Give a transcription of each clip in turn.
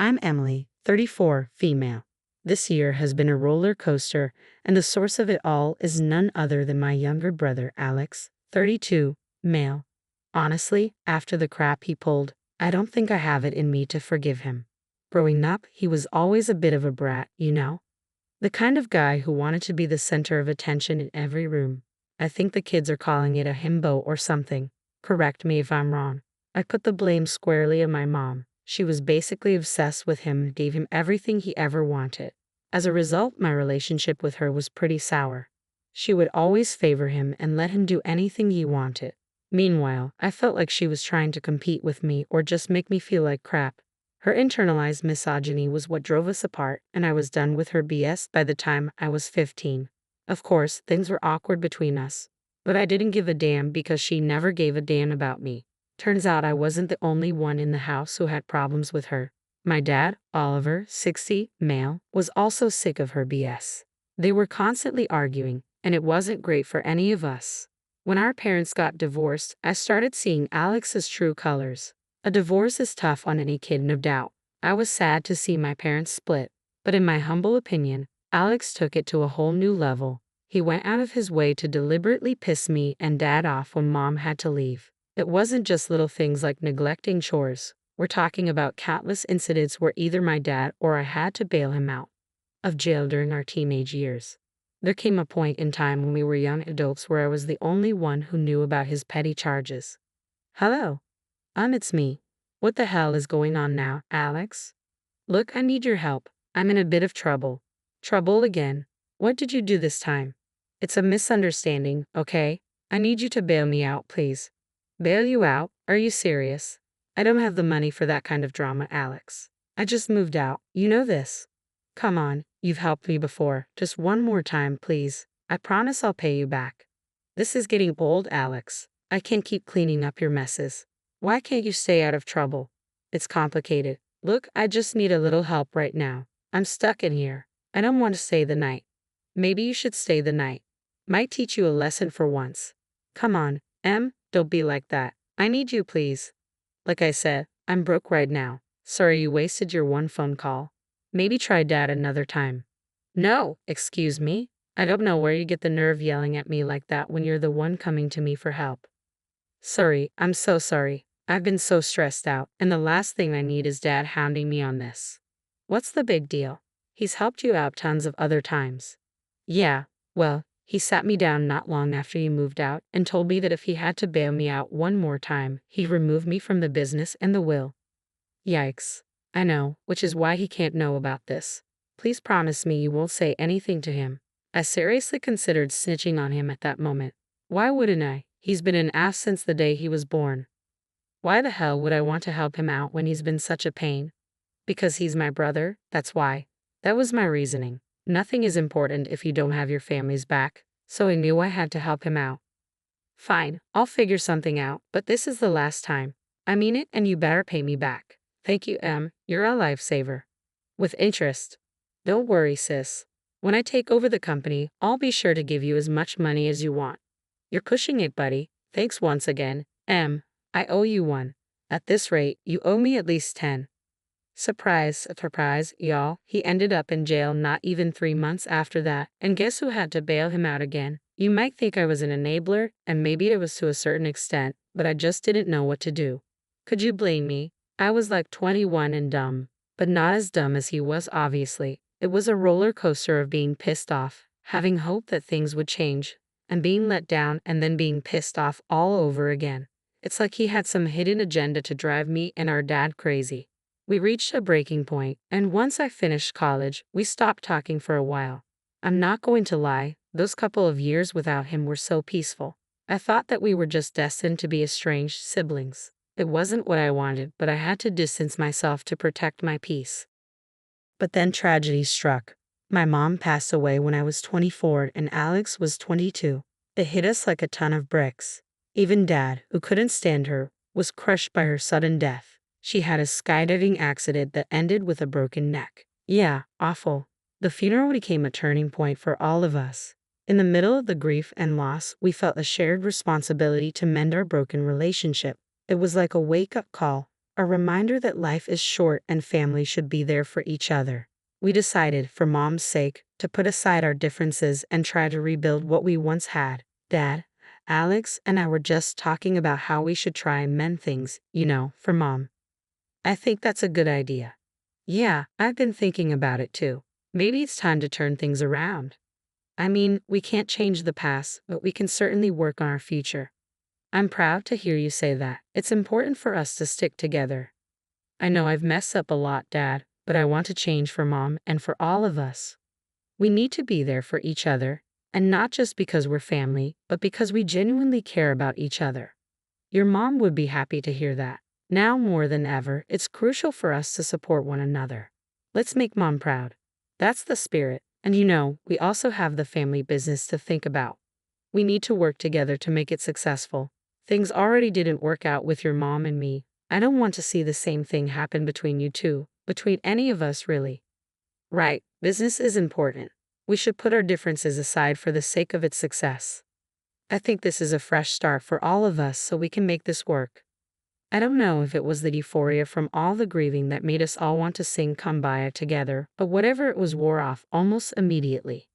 I'm Emily, 34, female. This year has been a roller coaster, and the source of it all is none other than my younger brother, Alex, 32, male. Honestly, after the crap he pulled, I don't think I have it in me to forgive him. Growing up, he was always a bit of a brat, you know? The kind of guy who wanted to be the center of attention in every room. I think the kids are calling it a himbo or something. Correct me if I'm wrong. I put the blame squarely on my mom. She was basically obsessed with him and gave him everything he ever wanted. As a result, my relationship with her was pretty sour. She would always favor him and let him do anything he wanted. Meanwhile, I felt like she was trying to compete with me or just make me feel like crap. Her internalized misogyny was what drove us apart, and I was done with her BS by the time I was 15. Of course, things were awkward between us, but I didn't give a damn because she never gave a damn about me. Turns out I wasn't the only one in the house who had problems with her. My dad, Oliver, 60, male, was also sick of her BS. They were constantly arguing, and it wasn't great for any of us. When our parents got divorced, I started seeing Alex's true colors. A divorce is tough on any kid, no doubt. I was sad to see my parents split, but in my humble opinion, Alex took it to a whole new level. He went out of his way to deliberately piss me and Dad off when Mom had to leave. It wasn't just little things like neglecting chores. We're talking about countless incidents where either my dad or I had to bail him out of jail during our teenage years. There came a point in time when we were young adults where I was the only one who knew about his petty charges. Hello. It's me. What the hell is going on now, Alex? Look, I need your help. I'm in a bit of trouble. Trouble again? What did you do this time? It's a misunderstanding, okay? I need you to bail me out, please. Bail you out? Are you serious? I don't have the money for that kind of drama, Alex. I just moved out. You know this. Come on, you've helped me before. Just one more time, please. I promise I'll pay you back. This is getting old, Alex. I can't keep cleaning up your messes. Why can't you stay out of trouble? It's complicated. Look, I just need a little help right now. I'm stuck in here. I don't want to stay the night. Maybe you should stay the night. Might teach you a lesson for once. Come on, Em, don't be like that. I need you, please. Like I said, I'm broke right now. Sorry you wasted your one phone call. Maybe try Dad another time. No, excuse me. I don't know where you get the nerve yelling at me like that when you're the one coming to me for help. Sorry, I'm so sorry. I've been so stressed out, and the last thing I need is Dad hounding me on this. What's the big deal? He's helped you out tons of other times. Yeah, well, he sat me down not long after you moved out and told me that if he had to bail me out one more time, he'd remove me from the business and the will. Yikes. I know, which is why he can't know about this. Please promise me you won't say anything to him. I seriously considered snitching on him at that moment. Why wouldn't I? He's been an ass since the day he was born. Why the hell would I want to help him out when he's been such a pain? Because he's my brother, that's why. That was my reasoning. Nothing is important if you don't have your family's back, so I knew I had to help him out. Fine, I'll figure something out, but this is the last time. I mean it, and you better pay me back. Thank you, Em. You're a lifesaver. With interest. Don't worry, sis. When I take over the company, I'll be sure to give you as much money as you want. You're pushing it, buddy. Thanks once again. Em, I owe you one. At this rate, you owe me at least 10. Surprise, surprise, y'all. He ended up in jail not even 3 months after that, and guess who had to bail him out again? You might think I was an enabler, and maybe it was to a certain extent, but I just didn't know what to do. Could you blame me? I was like 21 and dumb, but not as dumb as he was, obviously. It was a roller coaster of being pissed off, having hope that things would change, and being let down and then being pissed off all over again. It's like he had some hidden agenda to drive me and our dad crazy. We reached a breaking point, and once I finished college, we stopped talking for a while. I'm not going to lie, those couple of years without him were so peaceful. I thought that we were just destined to be estranged siblings. It wasn't what I wanted, but I had to distance myself to protect my peace. But then tragedy struck. My mom passed away when I was 24 and Alex was 22. It hit us like a ton of bricks. Even Dad, who couldn't stand her, was crushed by her sudden death. She had a skydiving accident that ended with a broken neck. Yeah, awful. The funeral became a turning point for all of us. In the middle of the grief and loss, we felt a shared responsibility to mend our broken relationship. It was like a wake-up call. a reminder that life is short and family should be there for each other. We decided, for Mom's sake, to put aside our differences and try to rebuild what we once had. Dad, Alex and I were just talking about how we should try and mend things, for Mom. I think that's a good idea. Yeah, I've been thinking about it too. Maybe it's time to turn things around. I mean, we can't change the past, but we can certainly work on our future. I'm proud to hear you say that. It's important for us to stick together. I know I've messed up a lot, Dad, but I want to change for Mom and for all of us. We need to be there for each other, and not just because we're family, but because we genuinely care about each other. Your mom would be happy to hear that. Now more than ever, it's crucial for us to support one another. Let's make Mom proud. That's the spirit. And we also have the family business to think about. We need to work together to make it successful. Things already didn't work out with your mom and me. I don't want to see the same thing happen between you two, between any of us really. Right, business is important. We should put our differences aside for the sake of its success. I think this is a fresh start for all of us so we can make this work. I don't know if it was the euphoria from all the grieving that made us all want to sing Kumbaya together, but whatever it was wore off almost immediately.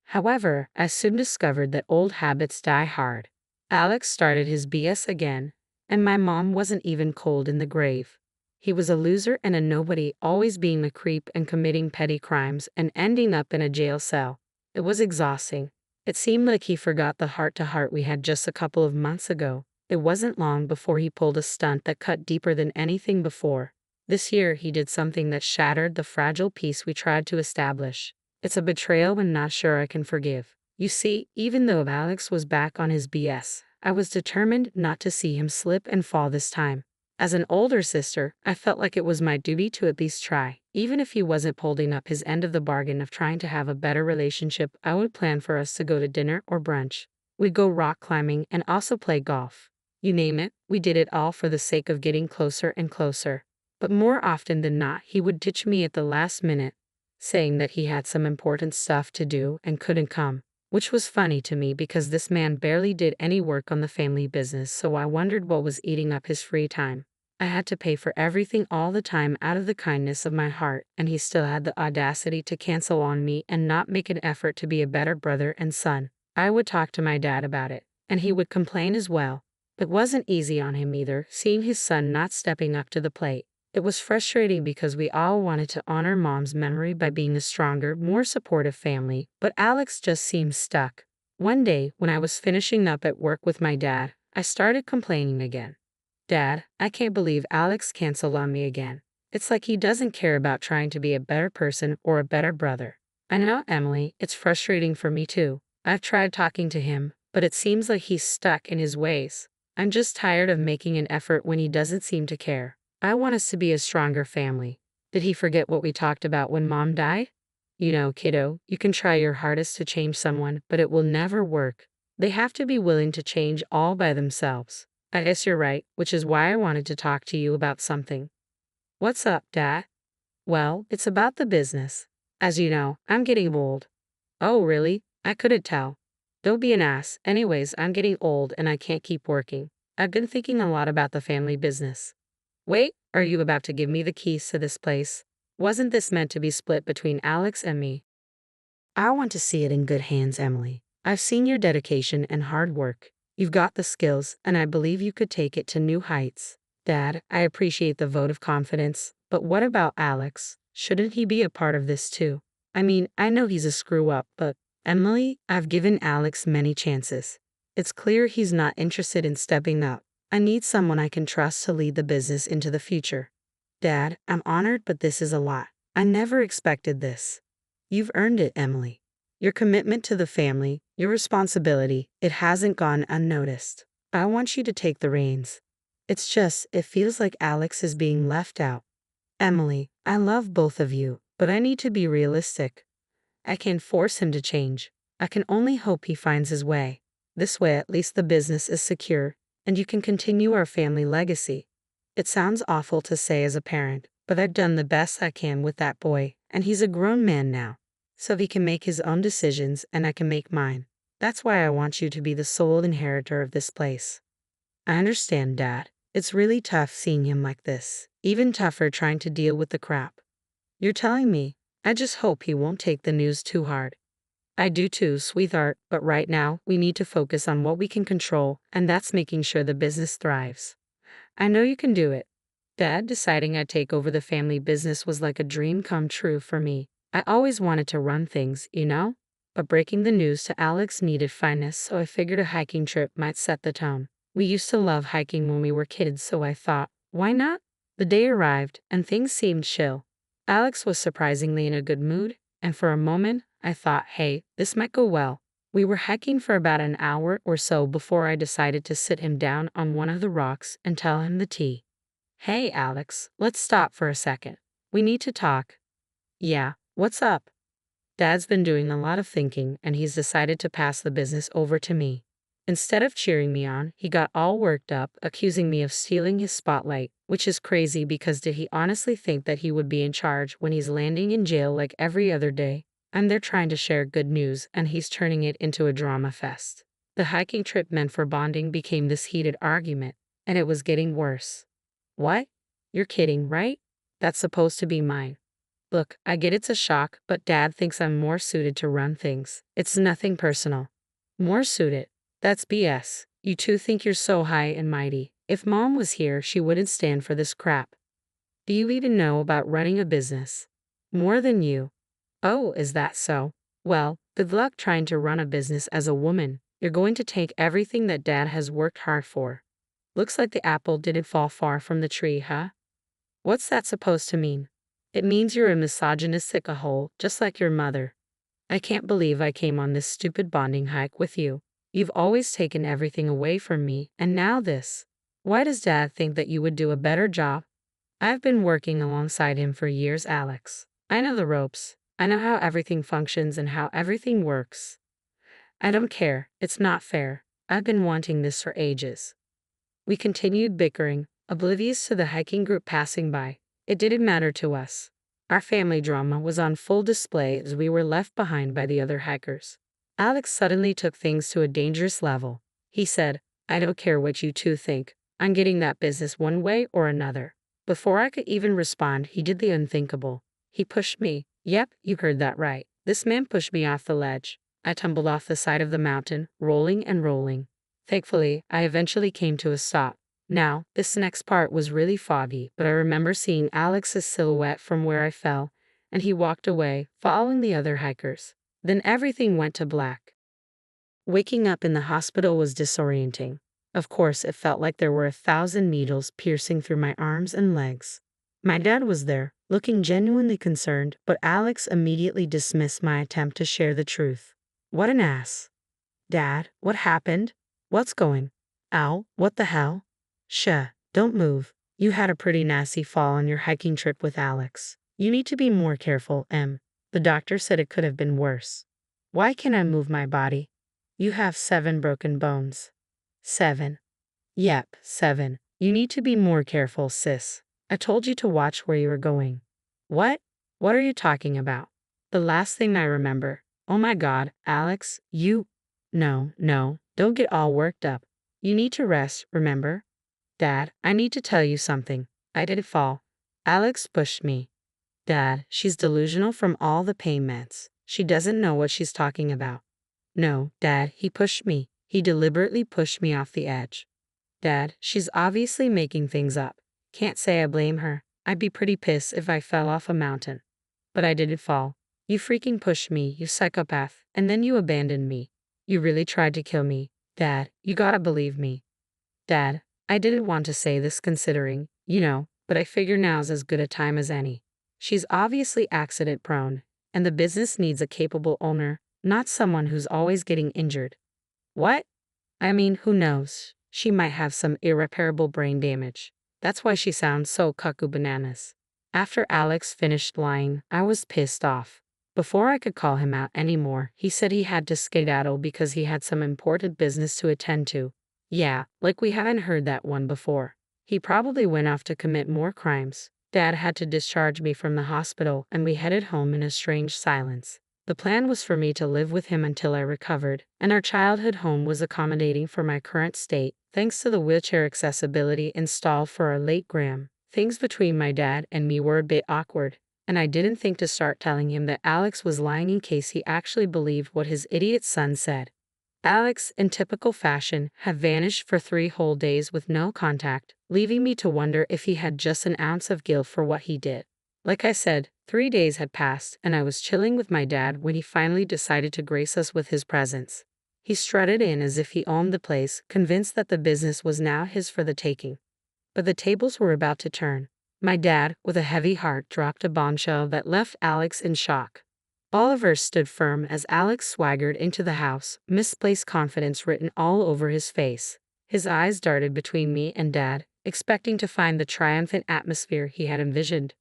However, I soon discovered that old habits die hard. Alex started his BS again, and my mom wasn't even cold in the grave. He was a loser and a nobody, always being a creep and committing petty crimes and ending up in a jail cell. It was exhausting. It seemed like he forgot the heart-to-heart we had just a couple of months ago. It wasn't long before he pulled a stunt that cut deeper than anything before. This year he did something that shattered the fragile peace we tried to establish. It's a betrayal I'm not sure I can forgive. You see, even though Alex was back on his BS, I was determined not to see him slip and fall this time. As an older sister, I felt like it was my duty to at least try. Even if he wasn't holding up his end of the bargain of trying to have a better relationship, I would plan for us to go to dinner or brunch. We'd go rock climbing and also play golf. You name it, we did it all for the sake of getting closer and closer. But more often than not, he would ditch me at the last minute, saying that he had some important stuff to do and couldn't come. Which was funny to me because this man barely did any work on the family business, so I wondered what was eating up his free time. I had to pay for everything all the time out of the kindness of my heart, and he still had the audacity to cancel on me and not make an effort to be a better brother and son. I would talk to my dad about it, and he would complain as well. It wasn't easy on him either, seeing his son not stepping up to the plate. It was frustrating because we all wanted to honor Mom's memory by being a stronger, more supportive family, but Alex just seemed stuck. One day, when I was finishing up at work with my dad, I started complaining again. Dad, I can't believe Alex canceled on me again. It's like he doesn't care about trying to be a better person or a better brother. I know, Emily, it's frustrating for me too. I've tried talking to him, but it seems like he's stuck in his ways. I'm just tired of making an effort when he doesn't seem to care. I want us to be a stronger family. Did he forget what we talked about when Mom died? Kiddo, you can try your hardest to change someone, but it will never work. They have to be willing to change all by themselves. I guess you're right, which is why I wanted to talk to you about something. What's up, Dad? Well, it's about the business. As you know, I'm getting old. Oh, really? I couldn't tell. Don't be an ass. Anyways, I'm getting old and I can't keep working. I've been thinking a lot about the family business. Wait, are you about to give me the keys to this place? Wasn't this meant to be split between Alex and me? I want to see it in good hands, Emily. I've seen your dedication and hard work. You've got the skills, and I believe you could take it to new heights. Dad, I appreciate the vote of confidence, but what about Alex? Shouldn't he be a part of this too? I mean, I know he's a screw-up, but Emily, I've given Alex many chances. It's clear he's not interested in stepping up. I need someone I can trust to lead the business into the future. Dad, I'm honored, but this is a lot. I never expected this. You've earned it, Emily. Your commitment to the family, your responsibility, it hasn't gone unnoticed. I want you to take the reins. It feels like Alex is being left out. Emily, I love both of you, but I need to be realistic. I can't force him to change. I can only hope he finds his way. This way at least the business is secure, and you can continue our family legacy. It sounds awful to say as a parent, but I've done the best I can with that boy, and he's a grown man now. So he can make his own decisions and I can make mine. That's why I want you to be the sole inheritor of this place. I understand, Dad. It's really tough seeing him like this. Even tougher trying to deal with the crap. You're telling me. I just hope he won't take the news too hard. I do too, sweetheart, but right now, we need to focus on what we can control, and that's making sure the business thrives. I know you can do it. Dad deciding I'd take over the family business was like a dream come true for me. I always wanted to run things, you know? But breaking the news to Alex needed finesse, so I figured a hiking trip might set the tone. We used to love hiking when we were kids, so I thought, why not? The day arrived, and things seemed chill. Alex was surprisingly in a good mood, and for a moment, I thought, hey, this might go well. We were hiking for about an hour or so before I decided to sit him down on one of the rocks and tell him the tea. Hey, Alex, let's stop for a second. We need to talk. Yeah, what's up? Dad's been doing a lot of thinking, and he's decided to pass the business over to me. Instead of cheering me on, he got all worked up, accusing me of stealing his spotlight, which is crazy because did he honestly think that he would be in charge when he's landing in jail like every other day? I'm there trying to share good news, and he's turning it into a drama fest. The hiking trip meant for bonding became this heated argument, and it was getting worse. What? You're kidding, right? That's supposed to be mine. Look, I get it's a shock, but Dad thinks I'm more suited to run things. It's nothing personal. More suited? That's BS. You two think you're so high and mighty. If Mom was here, she wouldn't stand for this crap. Do you even know about running a business? More than you. Oh, is that so? Well, good luck trying to run a business as a woman. You're going to take everything that Dad has worked hard for. Looks like the apple didn't fall far from the tree, huh? What's that supposed to mean? It means you're a misogynistic a-hole, just like your mother. I can't believe I came on this stupid bonding hike with you. You've always taken everything away from me, and now this. Why does Dad think that you would do a better job? I've been working alongside him for years, Alex. I know the ropes. I know how everything functions and how everything works. I don't care. It's not fair. I've been wanting this for ages. We continued bickering, oblivious to the hiking group passing by. It didn't matter to us. Our family drama was on full display as we were left behind by the other hikers. Alex suddenly took things to a dangerous level. He said, I don't care what you two think. I'm getting that business one way or another. Before I could even respond, he did the unthinkable. He pushed me. Yep, you heard that right. This man pushed me off the ledge. I tumbled off the side of the mountain, rolling and rolling. Thankfully, I eventually came to a stop. Now, this next part was really foggy, but I remember seeing Alex's silhouette from where I fell, and he walked away, following the other hikers. Then everything went to black. Waking up in the hospital was disorienting. Of course, it felt like there were 1,000 needles piercing through my arms and legs. My dad was there, looking genuinely concerned, but Alex immediately dismissed my attempt to share the truth. What an ass. Dad, what happened? What's going? Ow, what the hell? Shh, don't move. You had a pretty nasty fall on your hiking trip with Alex. You need to be more careful, Em. The doctor said it could have been worse. Why can't I move my body? You have 7 broken bones. 7. Yep, 7. You need to be more careful, sis. I told you to watch where you were going. What? What are you talking about? The last thing I remember. Oh my God, Alex, you... No, don't get all worked up. You need to rest, remember? Dad, I need to tell you something. I didn't fall. Alex pushed me. Dad, she's delusional from all the pain meds. She doesn't know what she's talking about. No, Dad, he pushed me. He deliberately pushed me off the edge. Dad, she's obviously making things up. Can't say I blame her. I'd be pretty pissed if I fell off a mountain. But I didn't fall. You freaking pushed me, you psychopath, and then you abandoned me. You really tried to kill me. Dad, you gotta believe me. Dad, I didn't want to say this considering, but I figure now's as good a time as any. She's obviously accident prone, and the business needs a capable owner, not someone who's always getting injured. What? I mean, who knows? She might have some irreparable brain damage. That's why she sounds so cuckoo bananas. After Alex finished lying, I was pissed off. Before I could call him out anymore, he said he had to skedaddle because he had some important business to attend to. Yeah, like we haven't heard that one before. He probably went off to commit more crimes. Dad had to discharge me from the hospital, and we headed home in a strange silence. The plan was for me to live with him until I recovered, and our childhood home was accommodating for my current state, thanks to the wheelchair accessibility installed for our late Graham. Things between my dad and me were a bit awkward, and I didn't think to start telling him that Alex was lying in case he actually believed what his idiot son said. Alex, in typical fashion, had vanished for 3 whole days with no contact, leaving me to wonder if he had just an ounce of guilt for what he did. Like I said, 3 days had passed, and I was chilling with my dad when he finally decided to grace us with his presence. He strutted in as if he owned the place, convinced that the business was now his for the taking. But the tables were about to turn. My dad, with a heavy heart, dropped a bombshell that left Alex in shock. Oliver stood firm as Alex swaggered into the house, misplaced confidence written all over his face. His eyes darted between me and Dad, expecting to find the triumphant atmosphere he had envisioned.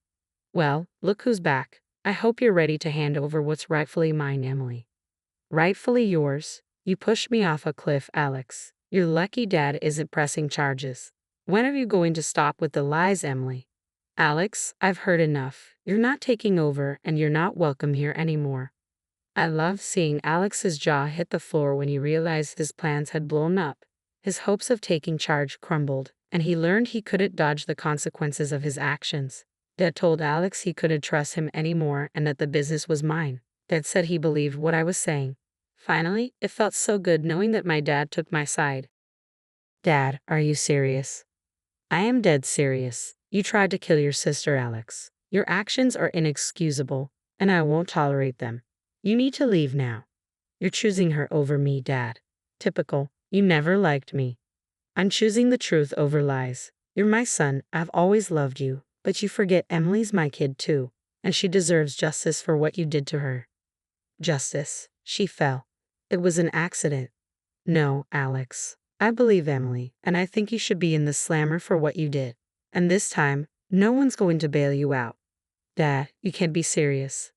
"Well, look who's back. I hope you're ready to hand over what's rightfully mine, Emily." "Rightfully yours? You pushed me off a cliff, Alex. You're lucky Dad isn't pressing charges. When are you going to stop with the lies, Emily?" "Alex, I've heard enough. You're not taking over, and you're not welcome here anymore." I loved seeing Alex's jaw hit the floor when he realized his plans had blown up. His hopes of taking charge crumbled, and he learned he couldn't dodge the consequences of his actions. Dad told Alex he couldn't trust him anymore and that the business was mine. Dad said he believed what I was saying. Finally, it felt so good knowing that my dad took my side. "Dad, are you serious?" "I am dead serious. You tried to kill your sister, Alex. Your actions are inexcusable, and I won't tolerate them. You need to leave now. You're choosing her over me, Dad. Typical. You never liked me. I'm choosing the truth over lies. You're my son. I've always loved you, but you forget Emily's my kid too, and she deserves justice for what you did to her." "Justice? She fell. It was an accident." "No, Alex. I believe Emily, and I think you should be in the slammer for what you did. And this time, no one's going to bail you out." "Dad, you can't be serious."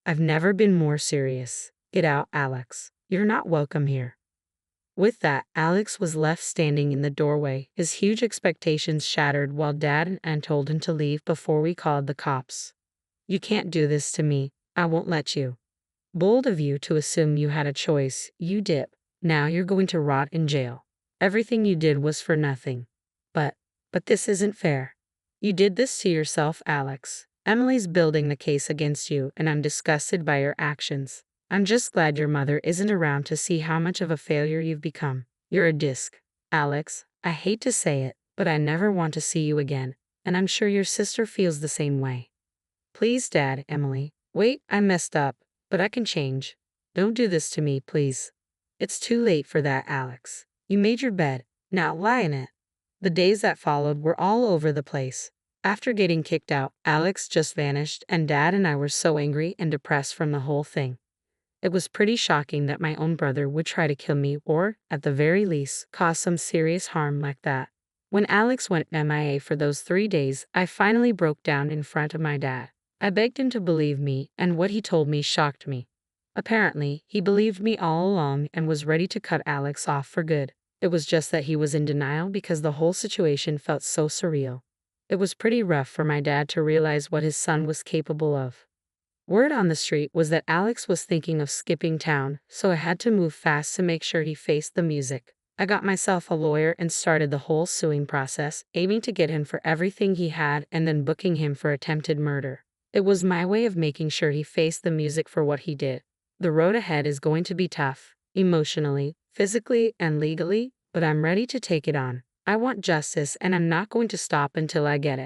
"I've never been more serious. Get out, Alex. You're not welcome here." With that, Alex was left standing in the doorway, his huge expectations shattered while Dad and Ann told him to leave before we called the cops. "You can't do this to me. I won't let you." "Bold of you to assume you had a choice. You dip. Now you're going to rot in jail. Everything you did was for nothing." But this isn't fair. You did this to yourself, Alex. Emily's building the case against you, and I'm disgusted by your actions. I'm just glad your mother isn't around to see how much of a failure you've become. You're a disc. Alex, I hate to say it, but I never want to see you again, and I'm sure your sister feels the same way. "Please, Dad, Emily. Wait, I messed up, but I can change. Don't do this to me, please." "It's too late for that, Alex. You made your bed. Now lie in it." The days that followed were all over the place. After getting kicked out, Alex just vanished, and Dad and I were so angry and depressed from the whole thing. It was pretty shocking that my own brother would try to kill me or, at the very least, cause some serious harm like that. When Alex went MIA for those 3 days, I finally broke down in front of my dad. I begged him to believe me, and what he told me shocked me. Apparently, he believed me all along and was ready to cut Alex off for good. It was just that he was in denial because the whole situation felt so surreal. It was pretty rough for my dad to realize what his son was capable of. Word on the street was that Alex was thinking of skipping town, so I had to move fast to make sure he faced the music. I got myself a lawyer and started the whole suing process, aiming to get him for everything he had and then booking him for attempted murder. It was my way of making sure he faced the music for what he did. The road ahead is going to be tough, emotionally, physically, and legally, but I'm ready to take it on. I want justice, and I'm not going to stop until I get it.